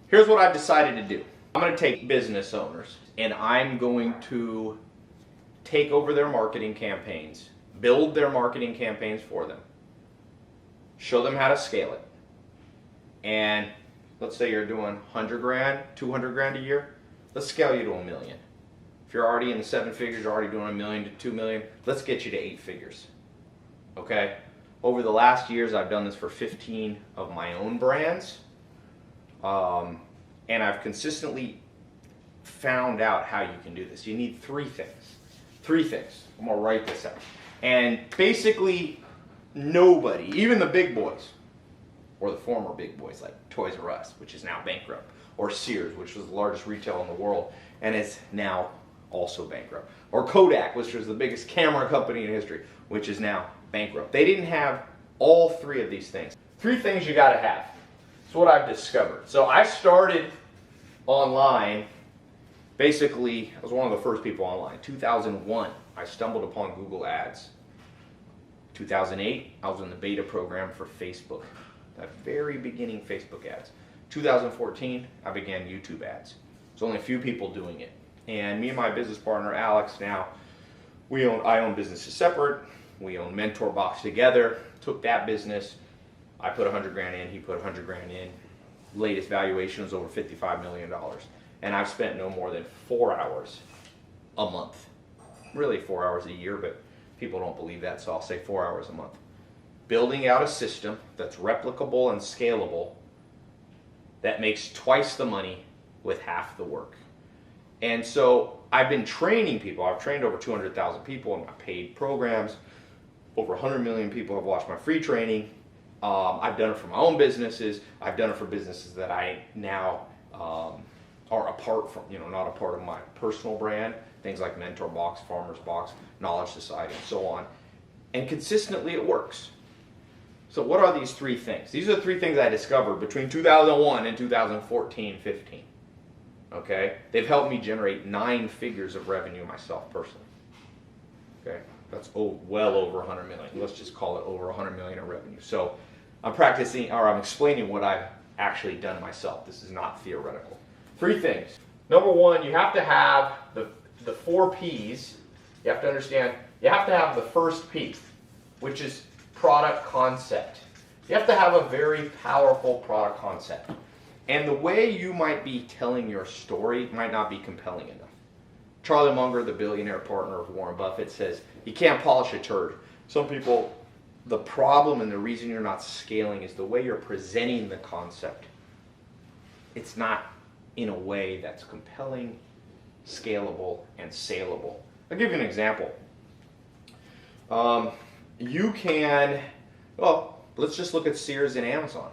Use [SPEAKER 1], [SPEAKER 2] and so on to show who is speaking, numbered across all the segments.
[SPEAKER 1] Here's what I've decided to do. I'm going to take business owners and I'm going to take over their marketing campaigns, build their marketing campaigns for them, show them how to scale it. And let's say you're doing 100 grand, 200 grand a year. Let's scale you to $1 million. If you're already in the 7 figures, you're already doing $1 million to 2 million, let's get you to 8 figures. Okay? Over the last years, I've done this for 15 of my own brands. And I've consistently found out how you can do this. You need 3 things. 3 things. I'm going to write this out. And basically, nobody, even the big boys, or the former big boys like Toys R Us, which is now bankrupt, or Sears, which was the largest retailer in the world and is now also bankrupt, or Kodak, which was the biggest camera company in history, which is now bankrupt. They didn't have all 3 of these things. 3 things you got to have. It's what I've discovered. So I started online. Basically, I was one of the first people online. 2001, I stumbled upon Google Ads. 2008, I was in the beta program for Facebook. That very beginning Facebook ads. 2014, I began YouTube ads. There's only a few people doing it. And me and my business partner, Alex, now, I own businesses separate. We own Mentor Box together. Took that business. I put 100 grand in, he put 100 grand in. Latest valuation was over $55 million. And I've spent no more than 4 hours a month. Really 4 hours a year, but people don't believe that, so I'll say 4 hours a month. Building out a system that's replicable and scalable that makes twice the money with half the work. And so I've been training people. I've trained over 200,000 people in my paid programs. Over 100 million people have watched my free training. I've done it for my own businesses. I've done it for businesses that I now are apart from, not a part of my personal brand. Things like Mentor Box, Farmers Box, Knowledge Society, and so on. And consistently it works. So what are these 3 things? These are the 3 things I discovered between 2001 and 2014-15. Okay? They've helped me generate 9 figures of revenue myself personally. Okay? That's well over 100 million. Let's just call it over 100 million in revenue. So I'm explaining what I've actually done myself. This is not theoretical. 3 things. Number 1, you have to have the 4 P's. You have to understand, you have to have the first P, which is product concept. You have to have a very powerful product concept. And the way you might be telling your story might not be compelling enough. Charlie Munger, the billionaire partner of Warren Buffett, says, you can't polish a turd. Some people, the problem and the reason you're not scaling is the way you're presenting the concept. It's not in a way that's compelling, scalable, and saleable. I'll give you an example. Let's just look at Sears and Amazon.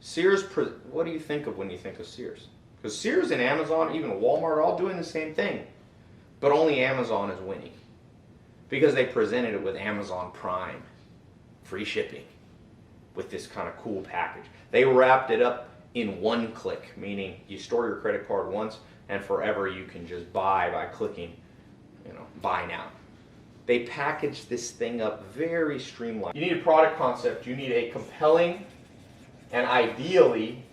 [SPEAKER 1] Sears, what do you think of when you think of Sears? Because Sears and Amazon, even Walmart, are all doing the same thing. But only Amazon is winning. Because they presented it with Amazon Prime, free shipping, with this kind of cool package. They wrapped it up in one click, meaning you store your credit card once and forever you can just buy by clicking, buy now. They packaged this thing up very streamlined. You need a product concept, you need a compelling and ideally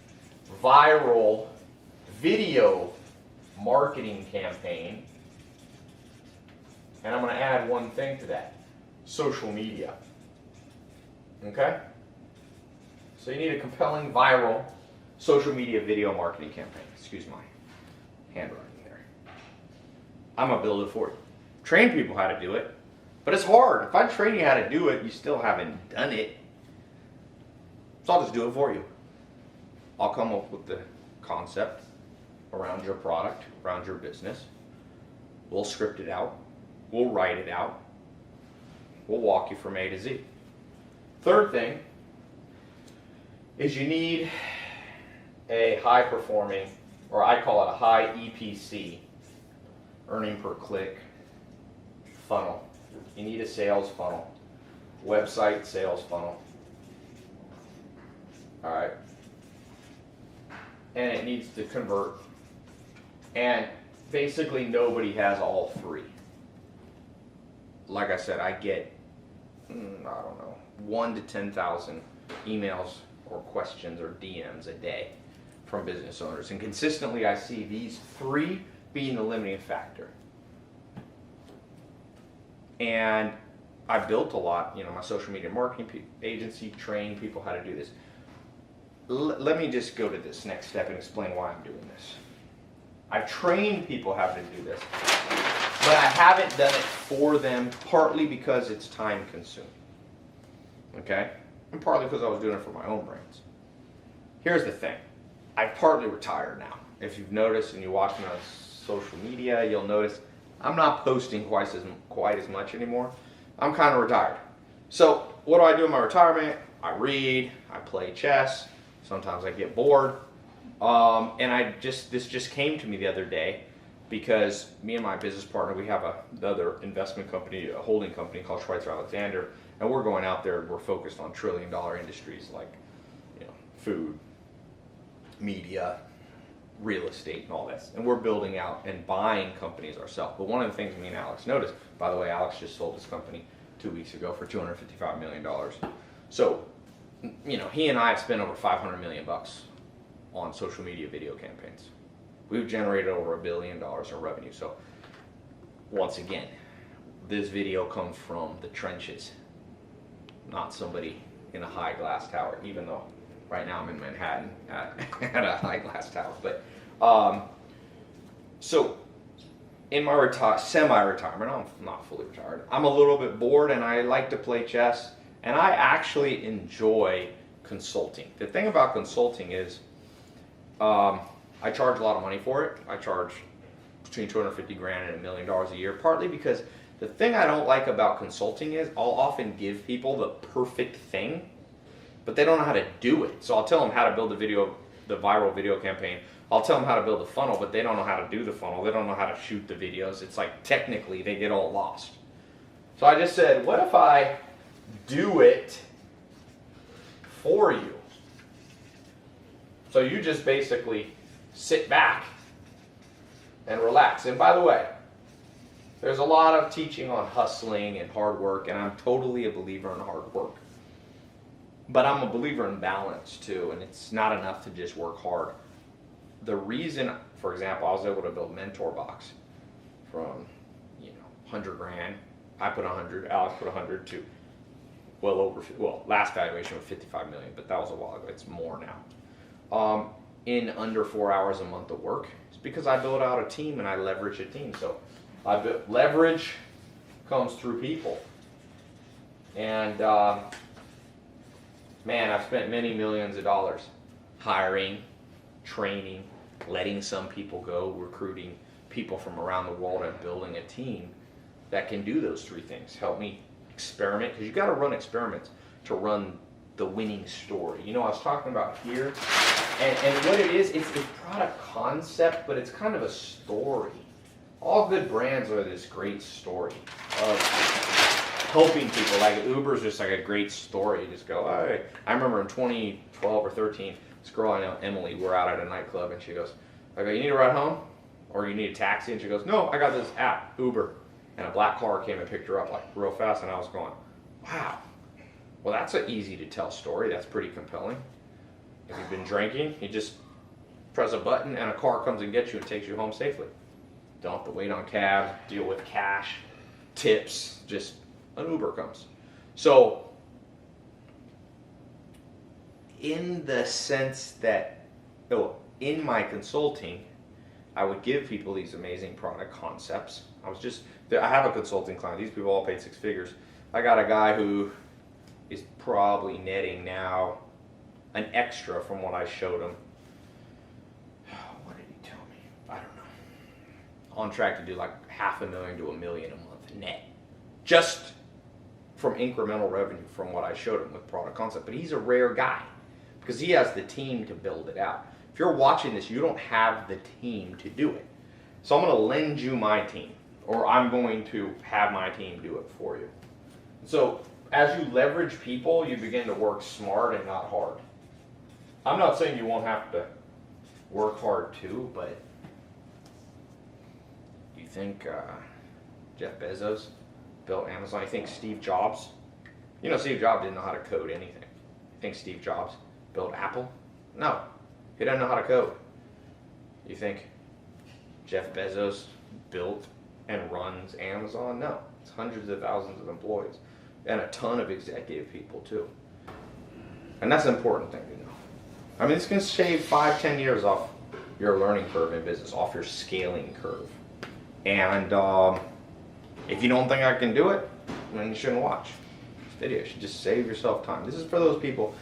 [SPEAKER 1] viral video marketing campaign. And I'm going to add one thing to that, social media. Okay? So you need a compelling viral social media video marketing campaign. Excuse my handwriting there. I'm going to build it for you. Train people how to do it. But it's hard. If I train you how to do it, you still haven't done it. So I'll just do it for you. I'll come up with the concept around your product, around your business. We'll script it out. We'll write it out. We'll walk you from A to Z. Third thing is you need a high-performing, or I call it a high EPC, earning per click funnel. You need a sales funnel, website sales funnel. All right. And it needs to convert. And basically nobody has all 3. Like I said, I get, 1 to 10,000 emails or questions or DMs a day from business owners. And consistently I see these three being the limiting factor. And I built a lot, my social media marketing agency, trained people how to do this. Let me just go to this next step and explain why I'm doing this. I've trained people how to do this, but I haven't done it for them, partly because it's time consuming. Okay? And partly because I was doing it for my own brains. Here's the thing. I've partly retired now. If you've noticed and you watch me on social media, you'll notice I'm not posting quite as much anymore. I'm kind of retired. So what do I do in my retirement? I read, I play chess, sometimes I get bored. And this just came to me the other day because me and my business partner, we have another investment company, a holding company called Schweitzer Alexander, and we're going out there and we're focused on trillion-dollar industries like food, media, real estate, and all this. And we're building out and buying companies ourselves. But one of the things me and Alex noticed, by the way, Alex just sold his company 2 weeks ago for $255 million. So, he and I have spent over $500 million on social media video campaigns. We've generated over $1 billion in revenue. So, once again, this video comes from the trenches, not somebody in a high glass tower, even though right now I'm in Manhattan at a high glass tower. But so in my semi-retirement, I'm not fully retired. I'm a little bit bored and I like to play chess, and I actually enjoy consulting. The thing about consulting is I charge a lot of money for it. I charge between $250,000 and $1 million a year, partly because the thing I don't like about consulting is I'll often give people the perfect thing, but they don't know how to do it. So I'll tell them how to build the viral video campaign. I'll tell them how to build the funnel, but they don't know how to do the funnel. They don't know how to shoot the videos. It's like technically they get all lost. So I just said, what if I do it for you? So you just basically sit back and relax. And by the way, there's a lot of teaching on hustling and hard work, and I'm totally a believer in hard work. But I'm a believer in balance too, and it's not enough to just work hard. The reason, for example, I was able to build Mentor Box from, $100,000. I put 100, Alex put 100 to last valuation was $55 million, but that was a while ago. It's more now. In under 4 hours a month of work. It's because I built out a team and I leverage a team. So leverage comes through people. And man, I've spent many millions of dollars hiring, training, letting some people go, recruiting people from around the world, and building a team that can do those three things. Help me experiment, because you got to run experiments to run the winning story. I was talking about here, and what it is, it's a product concept, but it's kind of a story. All good brands are this great story of helping people. Like Uber's just like a great story. You just go, hey. I remember in 2012 or 13, this girl I know, Emily, we're out at a nightclub, and she goes, I go, you need a ride home? Or you need a taxi? And she goes, no, I got this app, Uber. And a black car came and picked her up like real fast, and I was going, wow. Well, that's an easy to tell story. That's pretty compelling. If you've been drinking, you just press a button and a car comes and gets you and takes you home safely. Don't have to wait on cabs, deal with cash, tips, just an Uber comes. So, in the sense that, in my consulting, I would give people these amazing product concepts. I have a consulting client. These people all paid 6 figures. I got a guy who is probably netting now an extra from what I showed him. What did he tell me? I don't know. On track to do like $500,000 to $1 million a month net. Just from incremental revenue from what I showed him with product concept. But he's a rare guy because he has the team to build it out. If you're watching this, you don't have the team to do it. So I'm going to lend you my team, or I'm going to have my team do it for you. So as you leverage people, you begin to work smart and not hard. I'm not saying you won't have to work hard too, but you think Jeff Bezos built Amazon? You think Steve Jobs? Steve Jobs didn't know how to code anything. You think Steve Jobs built Apple? No. He doesn't know how to code. You think Jeff Bezos built and runs Amazon? No. It's hundreds of thousands of employees and a ton of executive people too. And that's an important thing to know. I mean, it's going to shave 5-10 years off your learning curve in business, off your scaling curve. And if you don't think I can do it, then you shouldn't watch this video. You should just save yourself time. This is for those people.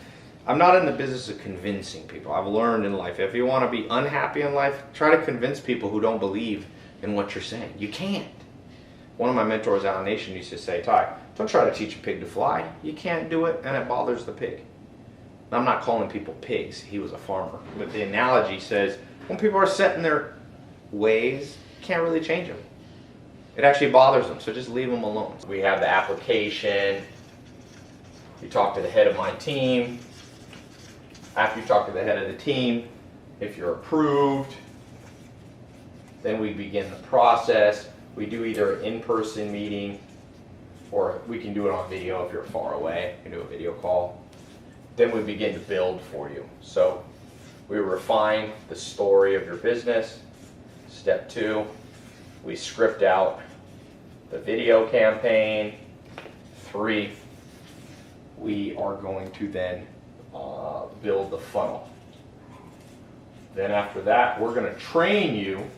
[SPEAKER 1] I'm not in the business of convincing people. I've learned in life, if you want to be unhappy in life, try to convince people who don't believe in what you're saying. You can't. One of my mentors out in the nation used to say, Tai, don't try to teach a pig to fly. You can't do it, and it bothers the pig. And I'm not calling people pigs. He was a farmer. But the analogy says, when people are set in their ways, you can't really change them. It actually bothers them, so just leave them alone. We have the application. You talk to the head of my team. After you talk to the head of the team, if you're approved, then we begin the process. We do either an in-person meeting, or we can do it on video if you're far away. You can do a video call. Then we begin to build for you. So we refine the story of your business. Step 2, we script out the video campaign. 3, we are going to then build the funnel. Then after that, we're going to train you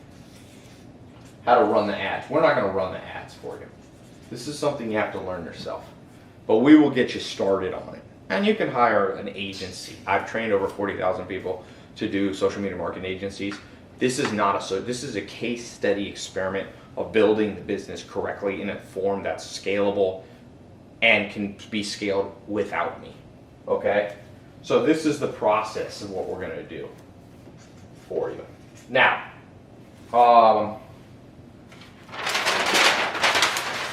[SPEAKER 1] how to run the ads. We're not going to run the ads for you. This is something you have to learn yourself. But we will get you started on it. And you can hire an agency. I've trained over 40,000 people to do social media marketing agencies. This is a case study experiment of building the business correctly in a form that's scalable and can be scaled without me. Okay? So this is the process of what we're going to do for you. Now,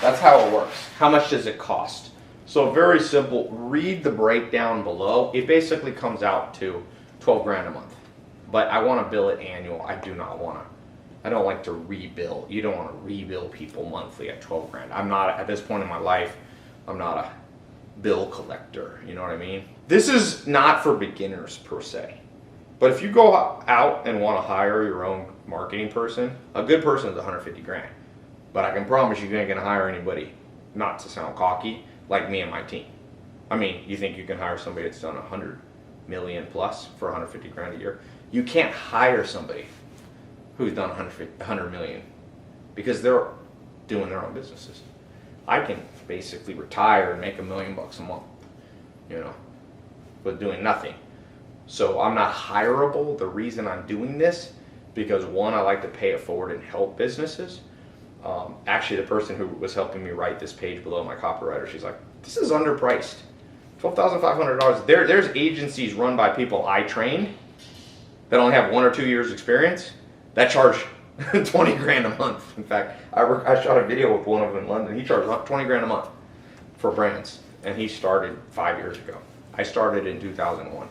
[SPEAKER 1] that's how it works. How much does it cost? So very simple. Read the breakdown below. It basically comes out to 12 grand a month. But I want to bill it annual. I don't like to rebill. You don't want to rebill people monthly at 12 grand. I'm not, at this point in my life, I'm not a bill collector. You know what I mean? This is not for beginners per se. But if you go out and want to hire your own marketing person, a good person is 150 grand. But I can promise you ain't going to hire anybody, not to sound cocky, like me and my team. I mean, you think you can hire somebody that's done 100 million plus for 150 grand a year? You can't hire somebody who's done 100 million because they're doing their own businesses. I can basically retire and make $1 million a month, with doing nothing. So I'm not hireable. The reason I'm doing this, because one, I like to pay it forward and help businesses. Actually, the person who was helping me write this page below, my copywriter, she's like, this is underpriced. $12,500. There's agencies run by people I trained that only have 1 or 2 years experience that charge 20 grand a month. In fact, I shot a video with one of them in London. He charged 20 grand a month for brands, and he started 5 years ago. I started in 2001.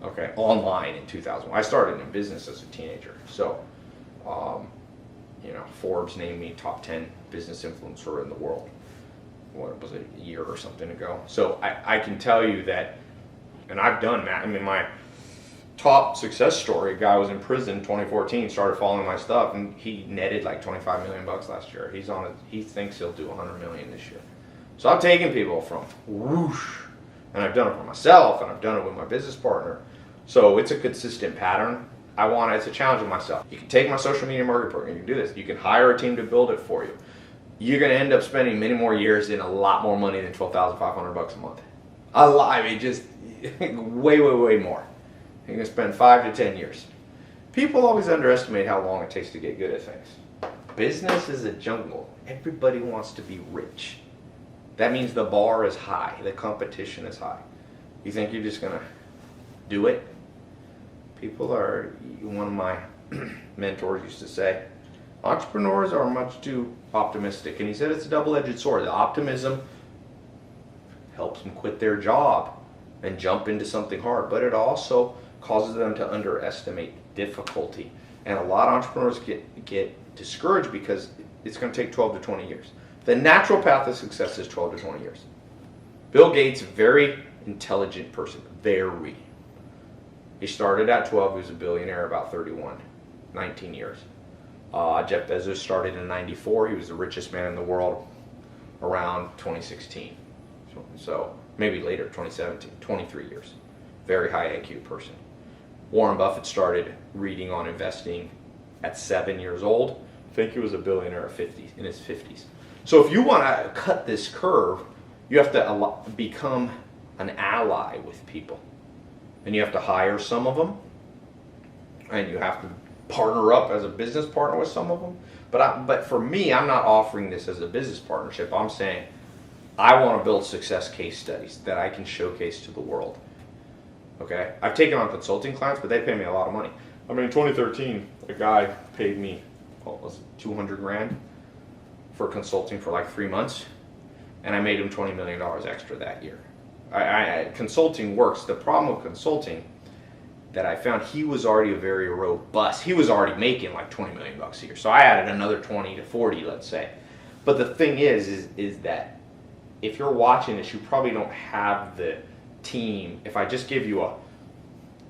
[SPEAKER 1] Okay, online in 2001. I started in business as a teenager. So, Forbes named me top 10 business influencer in the world. What was it, a year or something ago? So I can tell you that, and I've done that. I mean, my top success story, a guy was in prison 2014, started following my stuff, and he netted like 25 million bucks last year. He thinks he'll do 100 million this year. So I've taken people from whoosh, and I've done it for myself, and I've done it with my business partner. So it's a consistent pattern. It's a challenge of myself. You can take my social media marketing program, you can do this. You can hire a team to build it for you. You're going to end up spending many more years and a lot more money than $12,500 a month. Just way, way, way more. You're going to spend 5 to 10 years. People always underestimate how long it takes to get good at things. Business is a jungle. Everybody wants to be rich. That means the bar is high. The competition is high. You think you're just going to do it? One of my mentors used to say, entrepreneurs are much too optimistic. And he said it's a double-edged sword. The optimism helps them quit their job and jump into something hard, but it also causes them to underestimate difficulty. And a lot of entrepreneurs get discouraged because it's going to take 12 to 20 years. The natural path of success is 12 to 20 years. Bill Gates, very intelligent person, very. He started at 12. He was a billionaire about 31, 19 years. Jeff Bezos started in 94. He was the richest man in the world around 2016. So maybe later, 2017, 23 years. Very high IQ person. Warren Buffett started reading on investing at 7 years old. I think he was a billionaire at 50, in his 50s. So if you want to cut this curve, you have to become an ally with people. And you have to hire some of them. And you have to partner up as a business partner with some of them. But for me, I'm not offering this as a business partnership. I'm saying I want to build success case studies that I can showcase to the world. Okay? I've taken on consulting clients, but they pay me a lot of money. I mean, in 2013, a guy paid me, what was it, 200 grand for consulting for like 3 months, and I made him $20 million extra that year. Consulting works. The problem with consulting that I found, he was already a very robust, he was already making like 20 million bucks a year. So I added another 20 to 40, let's say. But the thing is that if you're watching this, you probably don't have the team. If I just give you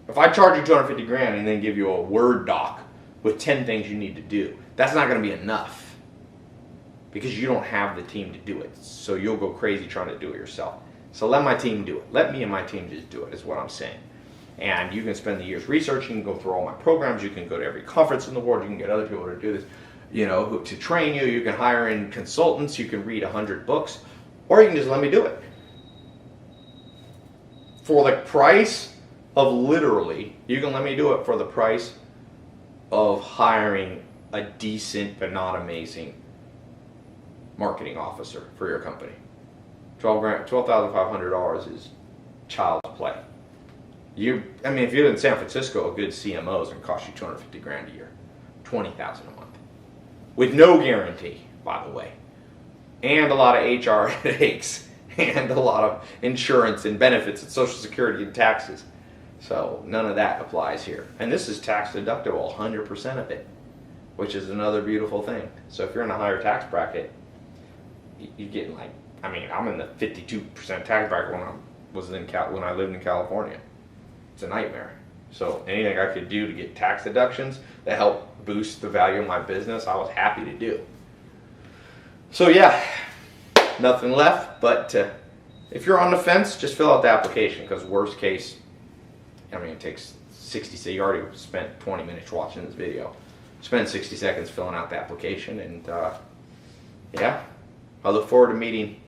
[SPEAKER 1] if I charge you 250 grand and then give you a Word doc with 10 things you need to do, that's not going to be enough because you don't have the team to do it. So you'll go crazy trying to do it yourself. So let my team do it. Let me and my team just do it is what I'm saying. And you can spend the years researching, you can go through all my programs, you can go to every conference in the world, you can get other people to do this, to train you, you can hire in consultants, you can read 100 books, or you can just let me do it. For the price of literally, you can let me do it for the price of hiring a decent but not amazing marketing officer for your company. $12,500 is child's play. If you live in San Francisco, a good CMO is going to cost you 250 grand a year, 20,000 a month, with no guarantee, by the way, and a lot of HR headaches, and a lot of insurance and benefits and Social Security and taxes. So none of that applies here, and this is tax deductible, 100% of it, which is another beautiful thing. So if you're in a higher tax bracket, you're getting I'm in the 52% tax bracket when I lived in California. It's a nightmare. So anything I could do to get tax deductions that help boost the value of my business, I was happy to do. So yeah, nothing left, but if you're on the fence, just fill out the application, because worst case, it takes 60 seconds. You already spent 20 minutes watching this video. Spend 60 seconds filling out the application, and yeah, I look forward to meeting